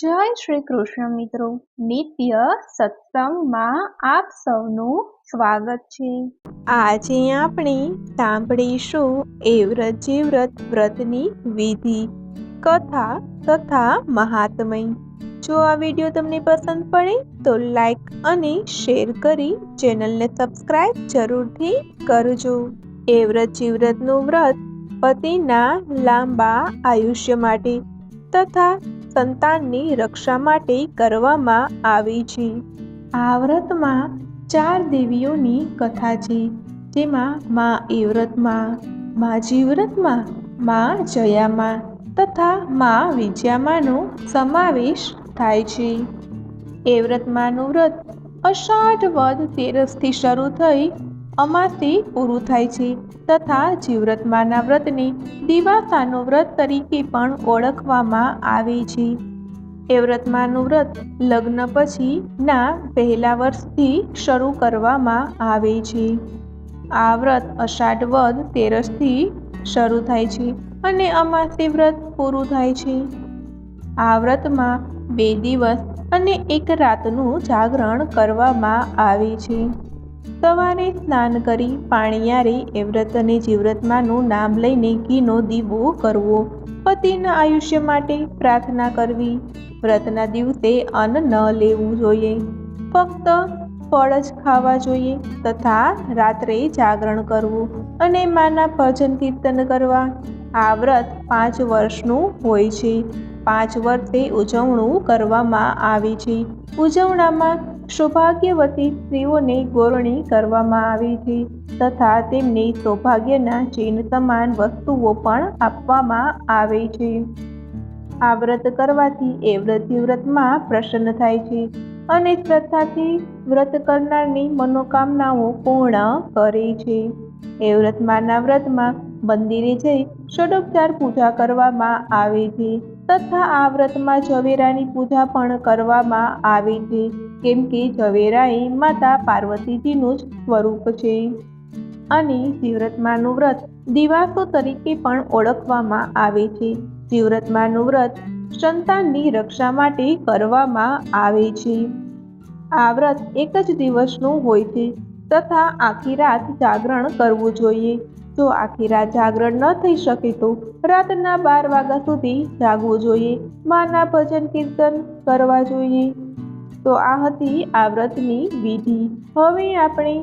જય શ્રી કૃષ્ણ મિત્રો, નિત્ય સત્સંગમાં આપ સૌનું સ્વાગત છે। આજે આપણે સાંભળીશું એ વ્રત વ્રતની વિધિ, કથા તથા મહાત્મય। જો આ વિડીયો તમને પસંદ પડે તો લાઈક અને શેર કરી ચેનલને સબસ્ક્રાઇબ જરૂરથી કરજો। એ વ્રતનું વ્રત પતિના લાંબા આયુષ્ય માટે તથા સંતાનની રક્ષા માટે કરવામાં આવી છે। આ વ્રતમાં 4 દેવીઓની કથા છે, જેમાં મા એવ્રતમાં, મા જીવ્રતમાં, મા જયામાં તથા મા વિજયામાંનો સમાવેશ થાય છે। એવ્રતમાંનું વ્રત અષાઢ વદ 13થી શરૂ થઈ અમાસે પૂરું થાય છે તથા જીવ્રતમાંના વ્રતને દિવાસાનું વ્રત તરીકે પણ ઓળખવામાં આવે છે। એવ્રતમાંનું વ્રત લગ્ન પછીના પહેલા વર્ષથી શરૂ કરવામાં આવે છે। આ વ્રત અષાઢ વદ 13થી શરૂ થાય છે અને અમાસે વ્રત પૂરું થાય છે। આ વ્રતમાં 2 દિવસ અને 1 રાતનું જાગરણ કરવામાં આવે છે। સવારે સ્નાન કરી પાણિયારે એવ્રત અને જીવ્રતમાંનું નામ લઈને ઘીનો દીવો કરવો, પતિના આયુષ્ય માટે પ્રાર્થના કરવી। વ્રતના દિવસે અન્ન ન લેવું જોઈએ, ફક્ત ફળ જ ખાવા જોઈએ તથા રાત્રે જાગરણ કરવું અને માના ભજન કીર્તન કરવા। આ વ્રત 5 વર્ષનું હોય છે। 5 વર્ષે ઉજવણું કરવામાં આવે છે। ઉજવણામાં સૌભાગ્યવતી સ્ત્રીઓને ગોરણી કરવામાં આવે છે તથા તેમને સૌભાગ્યના ચિહ્ન સમાન વસ્તુઓ પણ આપવામાં આવે છે। આ વ્રત કરવાથી એ જીવ્રતમાં પ્રસન્ન થાય છે અને શ્રદ્ધાથી વ્રત કરનારની મનોકામનાઓ પૂર્ણ કરે છે। એ વ્રતમાંના વ્રતમાં મંદિરે જઈ ષોડોપચાર પૂજા કરવામાં આવે છે તથા આ વ્રતમાં ઝવેરાની પૂજા પણ કરવામાં આવે છે, કેમ કે ઝવેરા એ માતા પાર્વતીજીનું જ સ્વરૂપ છે અને જીવ્રતમાંનું વ્રત દિવાસો તરીકે પણ ઓળખવામાં આવે છે। જીવ્રતમાંનું વ્રત સંતાનની રક્ષા માટે કરવામાં આવે છે। આ વ્રત 1 જ દિવસનું હોય છે તથા આખી રાત જાગરણ કરવું જોઈએ। જો આખી રાત જાગરણ ન થઈ શકે તો રાતના 12 વાગ્યા સુધી જાગવું જોઈએ, માના ભજન કીર્તન કરવા જોઈએ। તો આ હતી આ વ્રતની વિધિ। હવે આપણે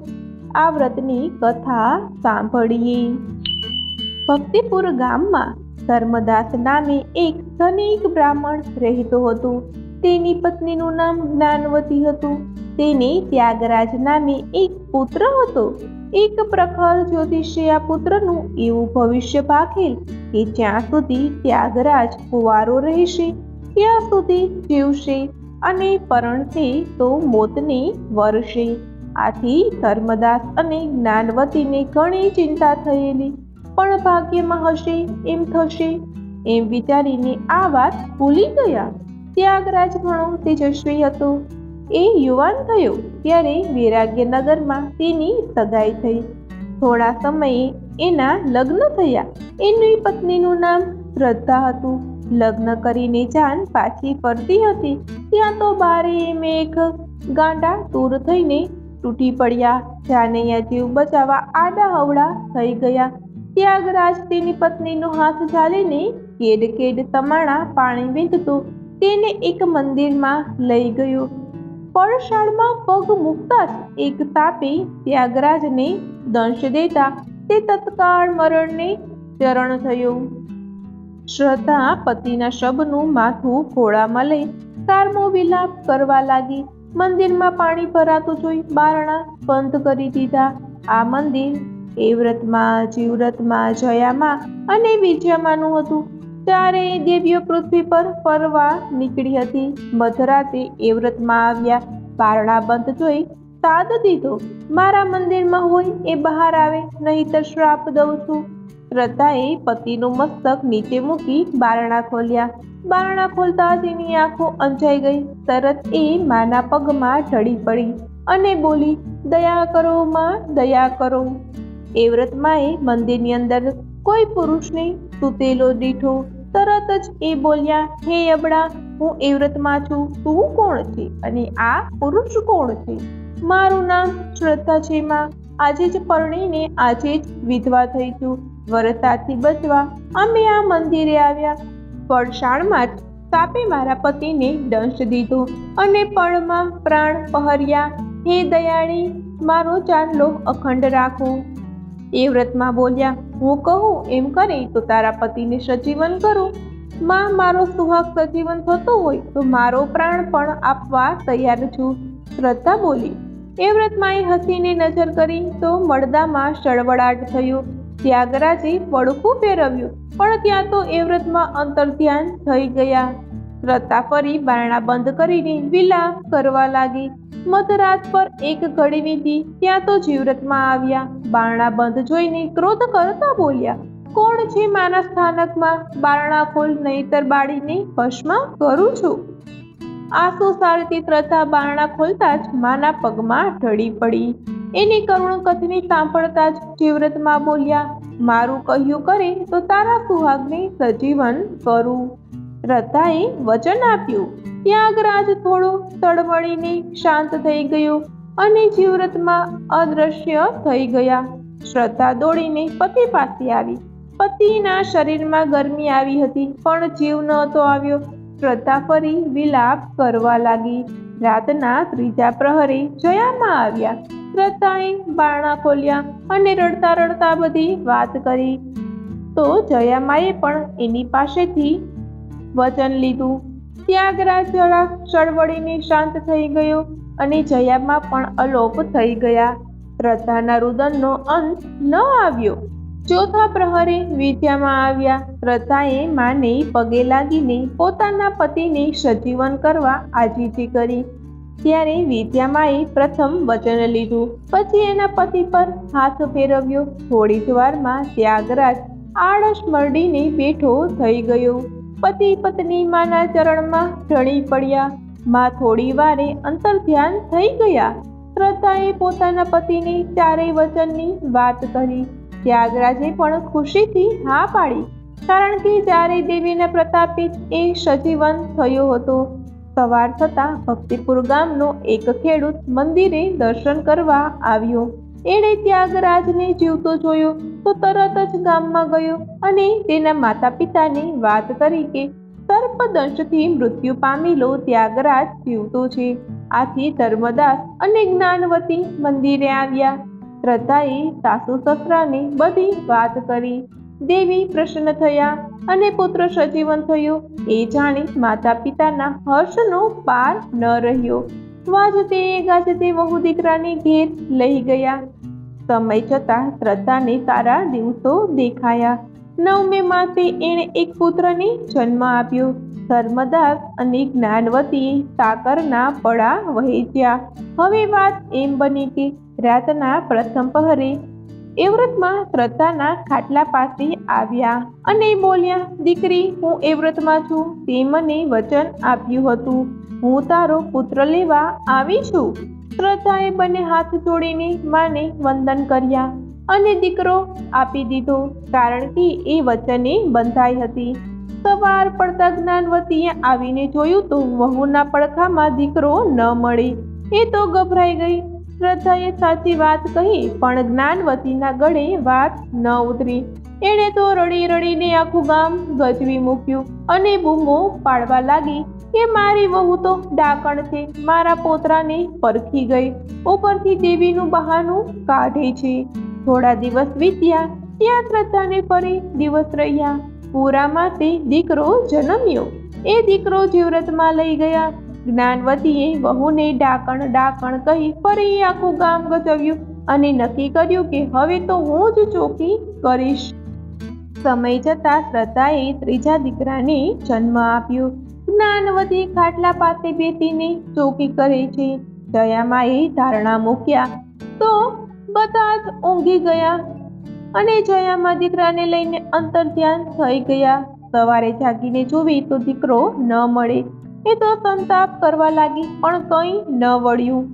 આ વ્રતની કથા સાંભળીએ। ભક્તિપુર ગામમાં ધર્મદાસ નામે એક ધનિક બ્રાહ્મણ રહેતો હતો। તેની પત્નીનું નામ જ્ઞાનવતી હતું। તેને ત્યાગરાજ નામે એક પુત્ર હતો। એક પ્રખર જ્યોતિષે આ પુત્રનું એવું ભવિષ્ય ભાખેલ કે જ્યાં સુધી ત્યાગરાજ કુંવારો રહેશે ત્યાં સુધી જીવશે અને પરણશે તો મોતને વરશે। આથી ધર્મદાસ અને જ્ઞાનવતીને ઘણી ચિંતા થયેલી, પણ ભાગ્યમાં હશે એમ થશે એમ વિચારીને આ વાત ભૂલી ગયા। ત્યાગરાજ ઘણો તેજસ્વી હતો। એ યુવાન થયો ત્યારે વૈરાગ્યનગરમાં તેની સગાઈ થઈ। થોડા સમયે એના લગ્ન થયા। એની પત્નીનું નામ શ્રદ્ધા હતું। લગ્ન કરીને જાન પાછી ફરતી હતી ત્યાં તો બારે મેઘ ગાંડા તૂર થઈને તૂટી પડ્યા। જાનૈયા જીવ બચાવવા આડા અવળા થઈ ગયા। ત્યાગરાજ તેની પત્નીનો હાથ ઝાલીને કેડ કેડ તમાણા પાણી વીંધતો તેને એક મંદિરમાં લઈ ગયો। પડશાળમાં પગ મૂકતા જ એક સાપે ત્યાગરાજને દંશ દેતા તે તત્કાળ મરણને ચરણ થયો। શ્રદ્ધા પતિના શબનું માથું ખોળામાં લઈ કારમો વિલાપ કરવા લાગી। મંદિરમાં પાણી ભરાતું જોઈ બારણા બંધ કરી દીધા। આ મંદિર એવ્રતમાં, જીવ્રતમાં, જયામાં અને વિજયામાંનું હતું। ચારેય દેવીઓ પૃથ્વી પર ફરવા નીકળી હતી। મધરાતે એવ્રતમાં આવ્યા। બારણા બંધ જોઈ સાદ દીધો, મારા મંદિરમાં હોય એ બહાર આવે, નહીંતર શ્રાપ દઉં છું। શ્રદ્ધાએ પતિનું મસ્તક નીચે મૂકી બારણા ખોલ્યા। બારણા ખોલતા જ એની આંખો અંજાઈ ગઈ। તરત એ માના પગમાં ઢળી પડી અને બોલી, દયા કરો માં, દયા કરો। એવ્રતમાં એ મંદિરની અંદર કોઈ પુરુષને સૂતેલો દીઠો। તરત જ એ બોલ્યા, હે અબળા, હું એ વ્રતમાં છું, તું કોણ છે અને આ પુરુષ કોણ છે? મારું નામ શ્રદ્ધા છે માં. આજે જ પરણીને આજે જ વિધવા થઈ છું. વરસાદથી બચવા અમે આ મંદિરે આવ્યા. પડશાળમાં જ સાપે મારા પતિને દંશ દીધો અને પળમાં પ્રાણ પહર્યા. હે દયાળી, મારો ચાંદલો અખંડ રાખો. એ વ્રતમાં બોલ્યા, હું કહું એમ કરે તો તારા પતિને સજીવન કરું. માં, મારો સુહાગ સજીવન થતો હોય તો મારો પ્રાણ પણ આપવા તૈયાર છું. શ્રદ્ધા બોલી. એ વ્રતમાં એ હસીને નજર કરી તો મળદામાં સળવળાટ થયો. ત્યાગરાજે પડખું ફેરવ્યું પણ ત્યાં તો એ વ્રતમાં અંતર્ધ્યાન થઈ ગયા. શ્રદ્ધા ફરી બારણા બંધ કરીને વિલાપ કરવા લાગી. મધરાત પર એક ઘડી વીતી ત્યાં તો જીવ્રતમાં આવ્યા. બારણા બંધ જોઈને ક્રોધ કરતા બોલ્યા, કોણ છે મારા સ્થાનકમાં? બારણા ખોલ, નહીતર બાળીને ભસ્મ કરું છું. આંસુ સારતી શ્રદ્ધા બારણા ખોલતા જ માના પગમાં ઢળી પડી. એની કરુણ કથની સાંભળતા જ જીવ્રતમાં બોલ્યા, મારું કહ્યું કરે તો તારા સુહાગને સજીવન કરું. શ્રદ્ધાએ વચન આપ્યું. ત્યાગરાજ થોડો તડમડીને શાંત થઈ ગયો અને જીવ્રતમાં અદૃશ્ય થઈ ગયા. શ્રદ્ધા દોડીને પતિ પાસે આવી. પતિના શરીરમાં ગરમી આવી હતી પણ જીવ નહોતો આવ્યો. શ્રદ્ધા ફરી વિલાપ કરવા લાગી. રાતના ત્રીજા પ્રહરે જયામાં આવ્યા. શ્રદ્ધાએ બારણા ખોલ્યા અને રડતા રડતા બધી વાત કરી. તો જયામાએ પણ એની પાસેથી વચન લીધું. ત્યાગરાજ જરા ચળવળીને શાંત થઈ ગયો અને જયામાં પણ અલોપ થઈ ગયા. શ્રદ્ધાના રુદનનો અંત ન આવ્યો. ચોથા પ્રહરે વિદ્યામાં આવ્યા. શ્રદ્ધાએ માને પગે લાગીને પોતાના પતિને સજીવન કરવા આજીજી કરી. ત્યારે વિદ્યામાએ પ્રથમ વચન લીધું, પછી એના પતિ પર હાથ ફેરવ્યો. થોડી જ વારમાં ત્યાગરાજ આળસ મરડીને બેઠો થઈ ગયો. પતિ પત્ની માના ચરણમાં ઢળી પડ્યા. માં થોડી વારે અંતર્ધ્યાન થઈ ગયા. શ્રદ્ધાએ પોતાના પતિને ચારેય વચનની વાત કરી. ત્યાગરાજે પણ ખુશીથી હા પાડી, કારણ કે ચારેય દેવીના પ્રતાપે જ એ સજીવન થયો હતો. સવાર થતાં ભક્તિપુર ગામનો એક ખેડૂત મંદિરે દર્શન કરવા આવ્યો. એણે ત્યાગરાજને જીવતો જોયો તો તરત જ ગામમાં ગયો અને તેના માતા પિતાને વાત કરી કે સર્પદંશથી મૃત્યુ પામેલો ત્યાગરાજ જીવતો છે. આથી ધર્મદાસ અને જ્ઞાનવતી મંદિરે આવ્યા. શ્રદ્ધાએ સાસુ સસરાને બધી વાત કરી. દેવી પ્રસન્ન થયા અને પુત્ર સજીવન થયો. એ જાણી માતા પિતાના હર્ષનો પાર ન રહ્યો. વાજતે ગાજતે વહુ દીકરાને ઘેર લઈ ગયા. સમય જતાં શ્રદ્ધાને સારા દિવસો દેખાયા. 9મે માસે એણે એક પુત્રને જન્મ આપ્યો. ધર્મદાસ અને જ્ઞાનવતીએ સાકરના પડા વહેંચ્યા. હવે વાત એમ બની કે રાતના પ્રથમ પહરે એ વ્રતમાં શ્રદ્ધાના ખાટલા પાસે આવ્યા અને બોલ્યા, દીકરી, હું એ વ્રતમાં છું. તે મને વચન આપ્યું હતું. હું તારો પુત્ર લેવા આવી છું. શ્રદ્ધાએ બંને હાથ જોડીને માને વંદન કર્યા અને દીકરો આપી દીધો, કારણ કે એ વચને બંધાઈ હતી. સવાર પડતા જ્ઞાનવતીએ આવીને જોયું તો વહુના પડખામાં દીકરો ન મળે. એ તો ગભરાઈ ગઈ. શ્રદ્ધાએ સાચી વાત કહી પણ જ્ઞાનવતીના ગળે વાત ન ઉતરી. એણે તો રડી રડીને આખું ગામ ગજવી મૂક્યું અને બૂમો પાડવા લાગી કે મારી વહુ તો ડાકણ છે, મારા પોતરાને પરખી ગઈ, ઉપરથી દેવીનું બહાનું કાઢે છે. થોડા દિવસ વીત્યા. ત્યાં શ્રદ્ધાને ફરી દિવસ રહ્યા. પૂરામાં તે દીકરો જન્મ્યો. એ દીકરો જીવ્રતમાં લઈ ગયા. જ્ઞાનવતીએ વહુને ડાકણ ડાકણ કહી ફરી આખું ગામ ગજવ્યું અને નક્કી કર્યું કે હવે તો હું જ ચોકી કરીશ. સમય જતાં શ્રદ્ધાએ ત્રીજા દીકરાને જન્મ આપ્યો. જ્ઞાનવતી ખાટલા પાસે બેસીને ચોકી કરે છે. જયામાએ ધારણા મૂક્યા તો બધા જ ઊંઘી ગયા અને જયામાં દીકરાને લઈને અંતર્ધ્યાન થઈ ગયા. સવારે જાગીને જોવી તો દીકરો ન મળે. એ તો સંતાપ કરવા લાગી પણ કંઈ ન વળ્યું.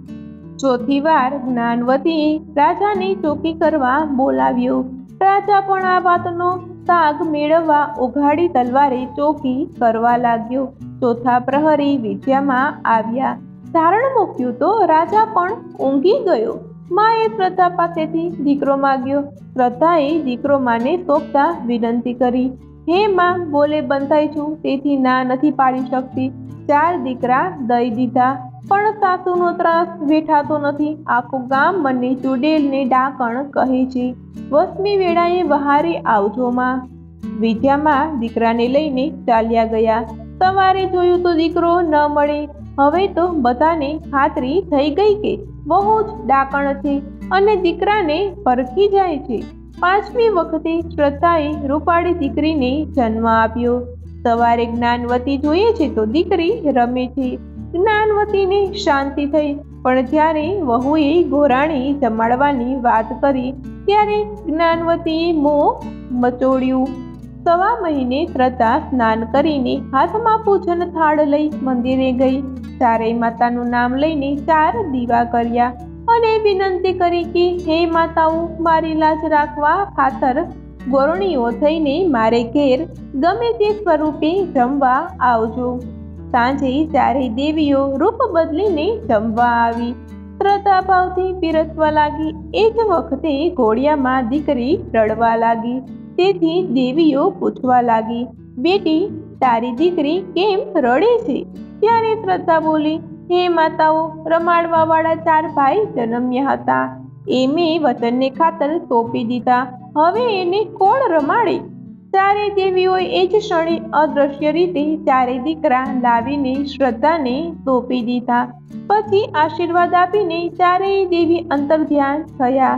ચોથી વાર જ્ઞાનવતીએ રાજાને ચોકી કરવા બોલાવ્યો. રાજા પણ આ વાતનો તાગ મેળવવા ઉઘાડી તલવારે ચોકી કરવા લાગ્યો. ચોથા પ્રહરી વિદ્યામાં આવ્યા. ધારણ મૂક્યું તો રાજા પણ ઊંઘી ગયો. માએ શ્રદ્ધા પાસેથી દીકરો માગ્યો. શ્રદ્ધાએ દીકરો માને સોંપતા વિનંતી કરી, હે માં, બોલે બંધાઈ છું તેથી ના નથી પાડી શકતી. 4 દીકરા દઈ દીધા, પણ સાસુનો ત્રાસ વેઠાતો નથી. આખું ગામ મને ચૂડેલને ડાકણ કહે છે. 8મી વેળાએ વહારે આવજો માં. વિદ્યામાં દીકરાને લઈને ચાલ્યા ગયા. સવારે જોયું તો દીકરો ન મળે. હવે તો બધાને ખાતરી થઈ ગઈ કે બહુ જ ડાકણ છે અને દીકરાને પરખી જાય છે. 5મી વખતે શ્રદ્ધાએ રૂપાળી દીકરીને જન્મ આપ્યો. સવારે જ્ઞાનવતી જોઈએ છે તો દીકરી રમે છે. જ્ઞાનવતીને શાંતિ થઈ, પણ જ્યારે વહુએ ગોરાણી જમાડવાની વાત કરી ત્યારે જ્ઞાનવતીએ મોં મચોડ્યું. 1.25 મહિને શ્રદ્ધા સ્નાન કરીને હાથમાં પૂજન થાળ લઈ મંદિરે ગઈ. ચારેય માતાનું નામ લઈને 4 દીવા કર્યા અને વિનંતી કરી કે હે માતાઓ, મારી લાજ રાખવા ખાતર ગોરણીઓ થઈને મારે ઘેર ગમે તે સ્વરૂપે જમવા આવજો. સાંજે ચારેય દેવીઓ રૂપ બદલીને જમવા આવી. શ્રદ્ધા ભાવથી પીરસવા લાગી. એ જ વખતે ઘોડિયામાં દીકરી રડવા લાગી. તેથી દેવીઓ પૂછવા લાગી, બેટી, તારી દીકરી કેમ રડે છે? ત્યારે શ્રદ્ધા બોલી, હે માતાઓ, રમાડવા વાળા 4 ભાઈ જન્મ્યા હતા. એ મેં વચનને ખાતર સોંપી દીધા. હવે એને કોણ રમાડે? ચારેય દેવીઓએ એ જ ક્ષણે અદ્રશ્ય રીતે 4 દીકરા લાવીને શ્રદ્ધાને સોંપી દીધા. પછી આશીર્વાદ આપીને ચારેય દેવી અંતર્ધ્યાન થયા.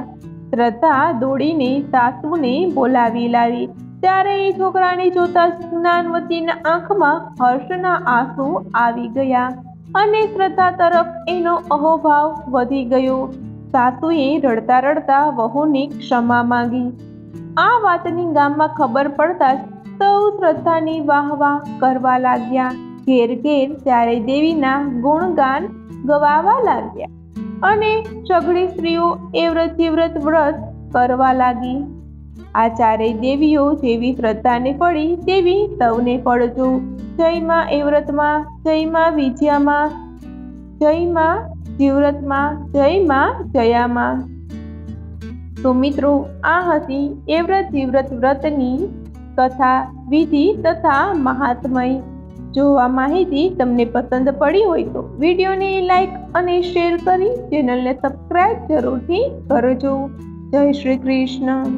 શ્રદ્ધા દોડીને સાસુને બોલાવી લાવી. ચારેય છોકરાને જોતા જ્ઞાનવતીના આંખમાં હર્ષના આંસુ આવી ગયા અને શ્રદ્ધા તરફ એનો અહોભાવ વધી ગયો. સાસુએ રડતા રડતા વહુની ક્ષમા માંગી. આ વાતની ગામમાં ખબર પડતા જ સૌ શ્રદ્ધાની વાહવાહ કરવા લાગ્યા. ઘેર ઘેર ચારેય દેવીના ગુણગાન ગવાવા લાગ્યા અને સઘળી સ્ત્રીઓ એ વ્રત કરવા લાગી. આ ચારેય દેવીઓ જેવી શ્રદ્ધાને ફળી તેવી સૌને ફળજો. જય માં એ વ્રતમાં, જય માં વિજયામાં, જય માં જીવ્રતમાં, જય માં જયામાં. તો મિત્રો, આ હતી એ વ્રત જીવ્રત વ્રતની કથા, વિધિ તથા મહાત્મય. જો આ માહિતી તમને પસંદ પડી હોય તો વિડીયોને લાઈક અને શેર કરી ચેનલને સબસ્ક્રાઇબ જરૂરથી કરજો. જય શ્રી કૃષ્ણ.